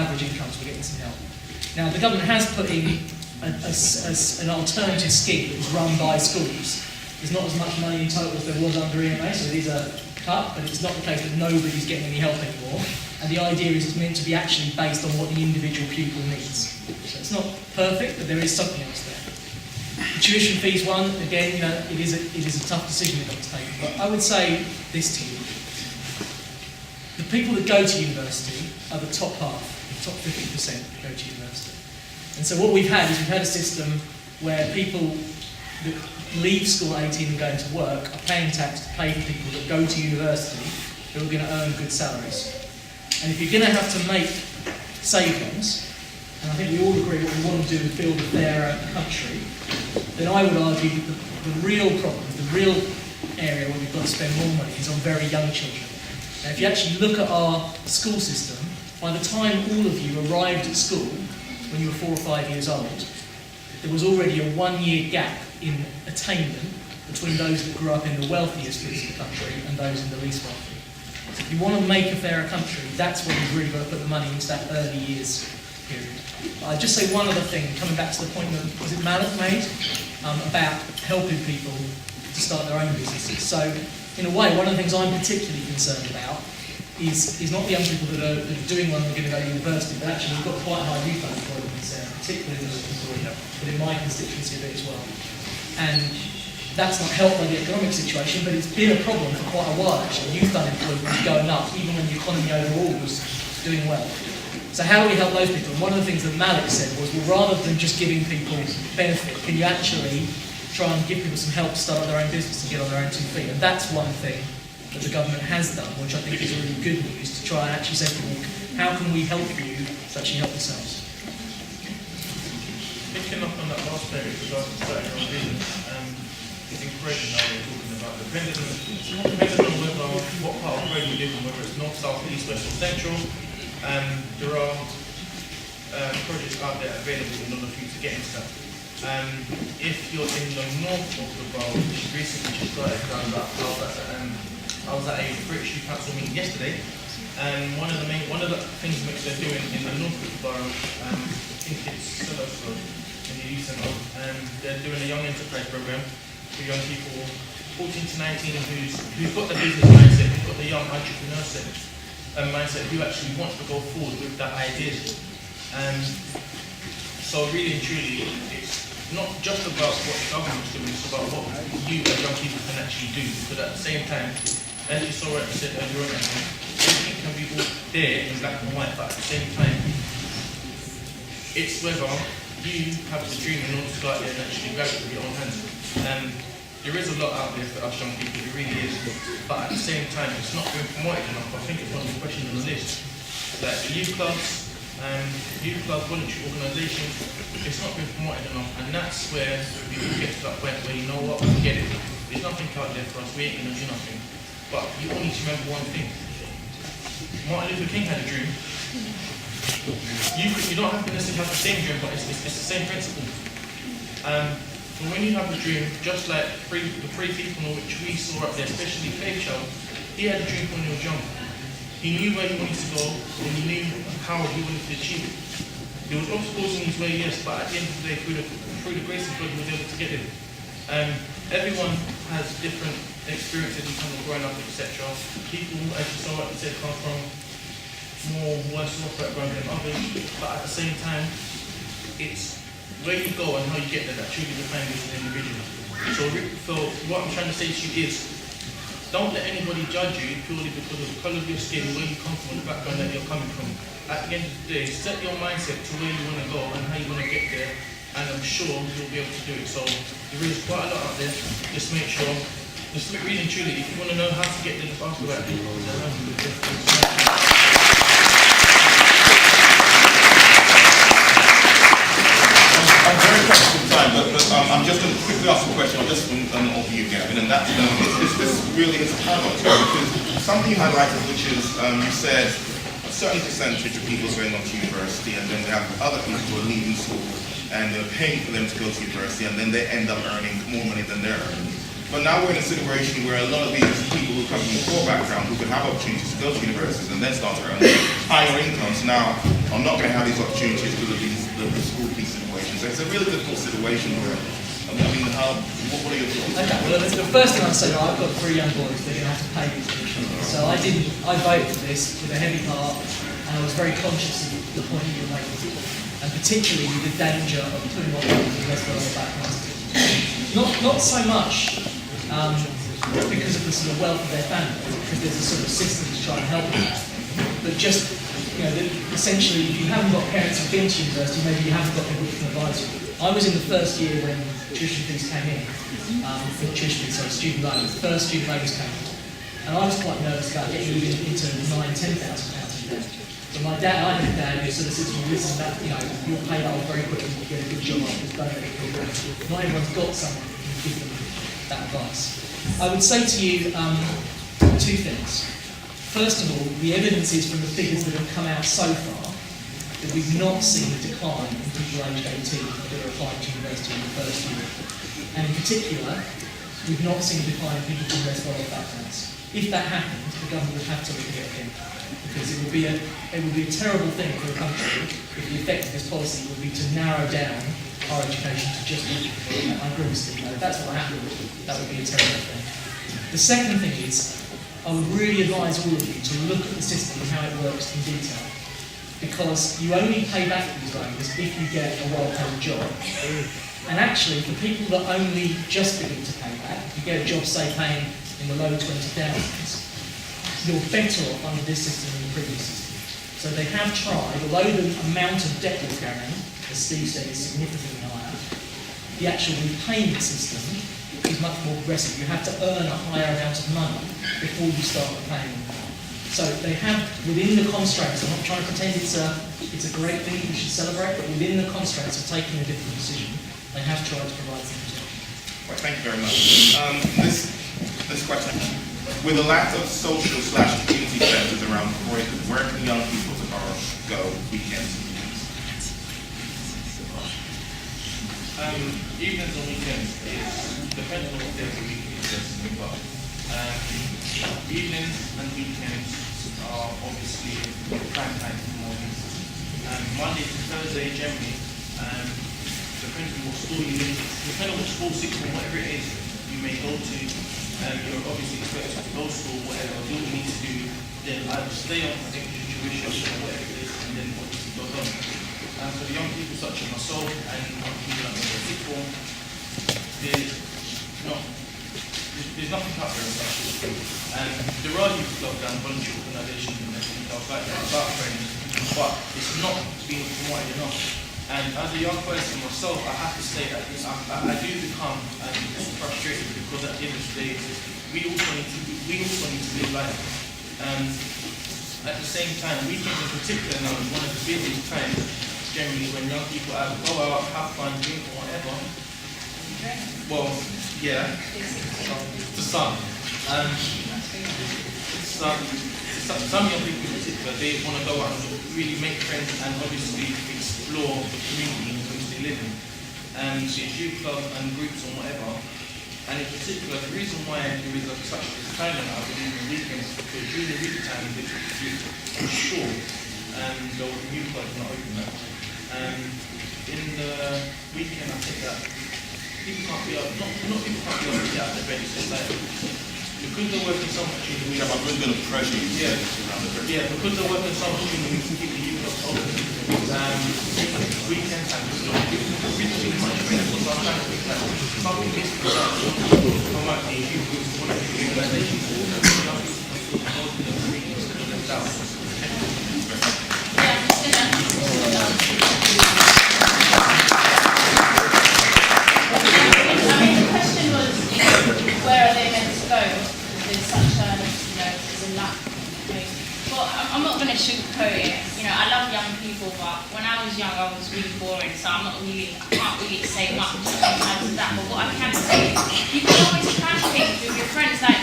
average incomes were getting some help. Now, the government has put in an alternative scheme that is run by schools. There's not as much money in total as there was under EMA, so it is a cut, but it's not the case that nobody's getting any help anymore. And the idea is it's meant to be actually based on what the individual pupil needs. So it's not perfect, but there is something else there. The tuition fees one, again, you know, it is a tough decision that got taken. But I would say this to you. The people that go to university are the top half, the top 50% that go to university. And so what we've had a system where people that leave school at 18 and go into work are paying tax to pay for people that go to university who are going to earn good salaries. And if you're going to have to make savings, and I think we all agree what we want to do is build a fairer country, then I would argue that the real problem, the real area where we've got to spend more money is on very young children. Now, if you actually look at our school system, by the time all of you arrived at school, when you were 4 or 5 years old, there was already a 1-year gap in attainment between those that grew up in the wealthiest bits of the country and those in the least wealthy. So if you want to make a fairer country, that's where you've really got to put the money into that early years period. I'd just say one other thing, coming back to the point that, was it Malik made, about helping people to start their own businesses. So, in a way, one of the things I'm particularly concerned about is not the young people that are doing one that are going to go to university, but actually we've got quite high youth unemployment there, particularly in the Croydon, but in my constituency a bit as well. And that's not helped by the economic situation, but it's been a problem for quite a while actually. Youth unemployment was going up, even when the economy overall was doing well. So how do we help those people? And one of the things that Malik said was, well, rather than just giving people benefit, can you actually try and give people some help to start their own business and get on their own 2 feet? And that's one thing that the government has done, which I think is really good news, to try and actually say to people, how can we help you to actually help yourselves? Picking up on that last point with regards to starting your own business, it's in Croydon now we're talking about, depending on what part of Croydon you live in, whether it's north, south, east, west or central, there are projects out there available in order for you to get into that. If you're in the north of the borough, which recently just started down about, I was at a British Youth Council meeting yesterday, and one of the things which they're doing in the north of the borough, I think it's Sillowsford in the youth centre, they're doing a young enterprise program for young people 14 to 19 who've got the business mindset, who've got the young entrepreneur mindset, who actually wants to go forward with that idea. So really and truly, it's not just about what the government's doing, it's about what you as young people can actually do. Because at the same time, as you saw it said earlier on, everything can be all there in black and white, but at the same time, it's whether you have the dream in order to go out there and actually grab it with your own hands. There is a lot out there for us young people, it really is. But at the same time, it's not being promoted enough. I think it's one of the questions on the list. Like the youth clubs, voluntary organisations, it's not been promoted enough, and that's where we will get to that point where, you know what, forget it. There's nothing out there for us, we ain't going to do nothing. But you all need to remember one thing. Martin Luther King had a dream. You don't have to necessarily have the same dream, but it's the same principle. And when you have a dream, just like the three people which we saw up there, especially Faith Child, he had a dream when he was young. He knew where he wanted to go, and he knew how he wanted to achieve it. There was obstacles in his way, yes, but at the end of the day, through the grace of God, he was able to get it. Everyone has different experiences in terms of growing up, etc. People, as you saw, like you said, come from more worse off background than others, but at the same time, it's where you go and how you get there that truly defines you as an individual. So what I'm trying to say to you is, don't let anybody judge you purely because of the colour of your skin, where you come from, the background that you're coming from. At the end of the day, set your mindset to where you want to go and how you want to get there, and I'm sure you'll be able to do it. So there is quite a lot out there. Just make sure, just really and truly, if you want to know how to get there, just ask about it. I'm very conscious of time, but I'm just going to quickly ask a question on this one of you, Gavin, and that's this really is a paradox, because something you highlighted, which is you said a certain percentage of people going on to university, and then we have other people who are leaving school and they're paying for them to go to university, and then they end up earning more money than they're earning. But now we're in a situation where a lot of these people who come from a poor background, who could have opportunities to go to universities and then start to earn higher incomes, now are not going to have these opportunities because of the school fee situation. So it's a really difficult situation where, I mean, what are your thoughts? Okay, well, the first thing I'd say, I've got 3 young boys, they're going to have to pay this tuition. So I voted for this with a heavy heart, and I was very conscious of the point you were making, and particularly the danger of putting on the rest of the back. Not so much because of the sort of wealth of their family, because there's a sort of system to try and help them, but just, essentially, if you haven't got parents who've been to university, maybe you haven't got people who can advise you. I was in the first year when tuition fees came in, student loans, the first student loans came in, and I was quite nervous about getting into £9,000–10,000 in debt. But I had a dad who sort of said to me, listen, you'll pay that off very quickly and you'll get a good job after don't let it go down. Not everyone's got someone who can give them that advice. I would say to you 2 things. First of all, the evidence is from the figures that have come out so far that we've not seen a decline in people aged 18 that are applying to university in the first year. And in particular, we've not seen a decline in people from less well-off backgrounds. If that happened, the government would have to look at it again. Because it would be a terrible thing for a country if the effect of this policy would be to narrow down our education to just people. I agree with Steve. If that's what happened, that would be a terrible thing. The second thing is, I would really advise all of you to look at the system and how it works in detail. Because you only pay back these loans if you get a well-paid job. And actually, for people that only just begin to pay back, if you get a job, say, paying in the low 20,000s, you're better off under this system than the previous system. So they have tried, although the amount of debt we're carrying, as Steve said, is significantly higher, the actual repayment system is much more progressive. You have to earn a higher amount of money before you start repaying them. So they have, within the constraints, I'm not trying to pretend it's a great thing we should celebrate, but within the constraints of taking a different decision, they have tried to provide some protection. Right, thank you very much. This question, with a lack of social/community centres around Croydon, where can young people tomorrow go weekends? Evenings and weekends depends on what day of the week it is. But evenings and weekends are obviously prime time in the mornings. Monday to Thursday generally, depending on what school you in, depending on what school, sixth form, whatever it is you may go to, you're obviously expected to go to school, whatever you need to do, then either stay on extra tuition or whatever it is, and then obviously go home. For the young people such as myself and people that are in sixth form, there's nothing out there about it. And there are youth clubs and voluntary organisations and everything else like that about friends, but it's not being promoted enough. And as a young person myself, I have to say that I do become frustrated because at the end of the day, we also need to live life. And at the same time, weekends in particular now is one of the busiest times generally when young people either go out, have fun, drink or whatever. Well, yeah, to some. Some young people in particular, they want to go out and really make friends and obviously explore the community in which they live in. So it's youth clubs and groups or whatever. And in particular, the reason why there is such a decline in I believe in weekends is because during the week time, for sure, the youth clubs are not open. In the weekend, I think that people can't be up, not people can't be up to get out of bed, it's just like, because they're working so much in the week. Yeah, I'm really going to pressure you. Yeah, because they're working so much in the week to keep the youth clubs open. Weekend time, so really too much available, so I'm trying to think that something is come out the youth groups, one of the organizations, where are they meant to go? There's such a, there's a lack. Well, I'm not going to sugarcoat it. I love young people, but when I was young, I was really boring, so I can't really say much in terms of that. But what I can say is, you can always plan things with your friends. Like,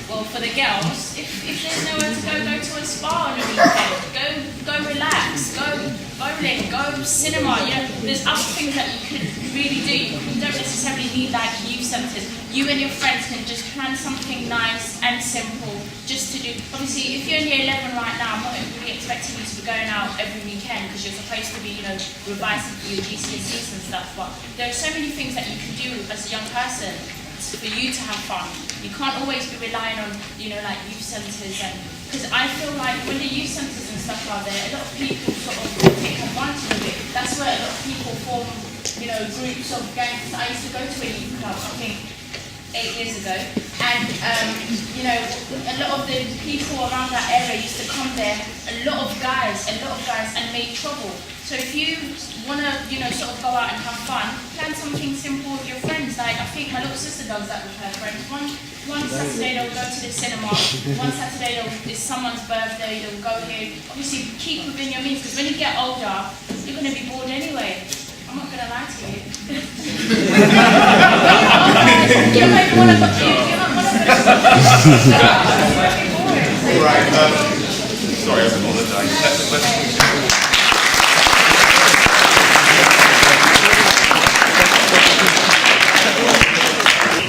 Well, for the girls, if there's nowhere to go to a spa on a weekend. Go relax. Go bowling. Go cinema. You know, there's other things that you could really do. You don't necessarily need like youth centres. You and your friends can just plan something nice and simple just to do. Obviously, if you're in year 11 right now, I'm not really expecting you to be going out every weekend because you're supposed to be, you know, revising for your GCSEs and stuff. But there are so many things that you can do as a young person for you to have fun. You can't always be relying on, you know, like youth centres, and because I feel like when the youth centres and stuff are there, a lot of people sort of take advantage of it. That's where a lot of people form, you know, groups of gangs. I used to go to a youth club, I think 8 years ago, and you know, a lot of the people around that area used to come there, a lot of guys, and make trouble. So if you want to, you know, sort of go out and have fun, plan something simple with your friends. Like, I think my little sister does that with her friends. One Saturday they'll go to the cinema, one Saturday it's someone's birthday, they'll go here. Obviously, keep within your means, because when you get older, you're going to be bored anyway. I'm not going to lie to you. You might want to go to Right. Sorry, I apologize. Let's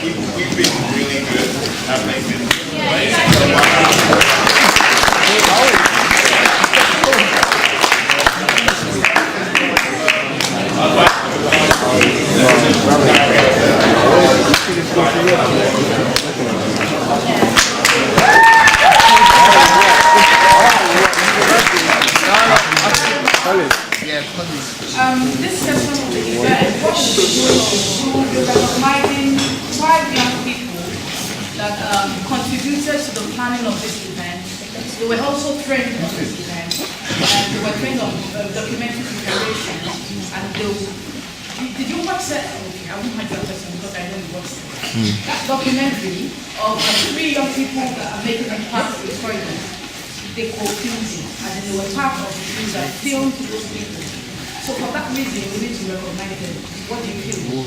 We've been really good at making This session will be very recognizing 5 young people that contributed to the planning of this event. They were also trained on this event, and they were trained on documentary preparation. And did you watch that? Okay, I won't have your question because I know you watched it. That documentary of 3 young people that are making impact in Croydon. They co-filmed, and then they were part of the things that filmed those people. So for that reason, we need to recognize them. What do you feel?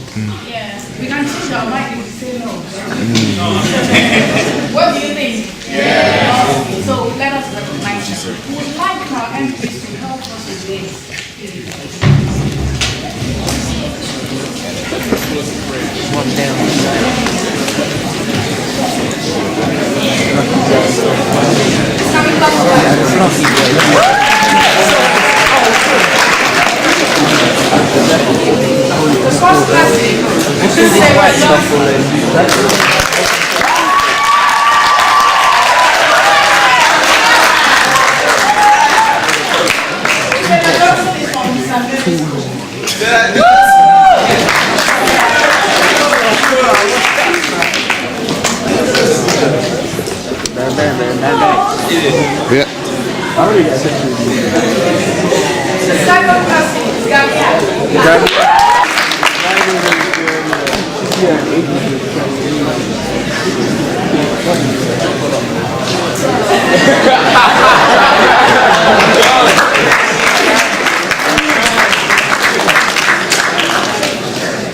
Yeah. We can change our mind if we say no. What do you think? Yeah. So let us recognize them. We would like our MPs to help us with this. One down. Coming back. The first classic. This is Yeah. I already got sent the second classic is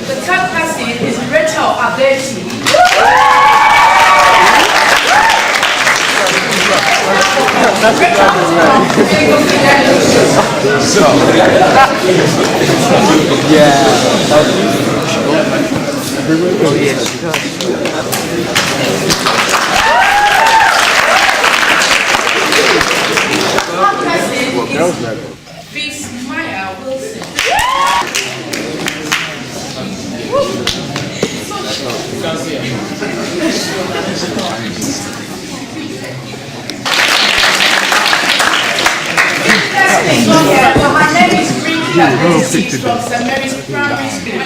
the third classic is Rachel Abeti. My name is Ricky Abesi from St. Mary's Primary School.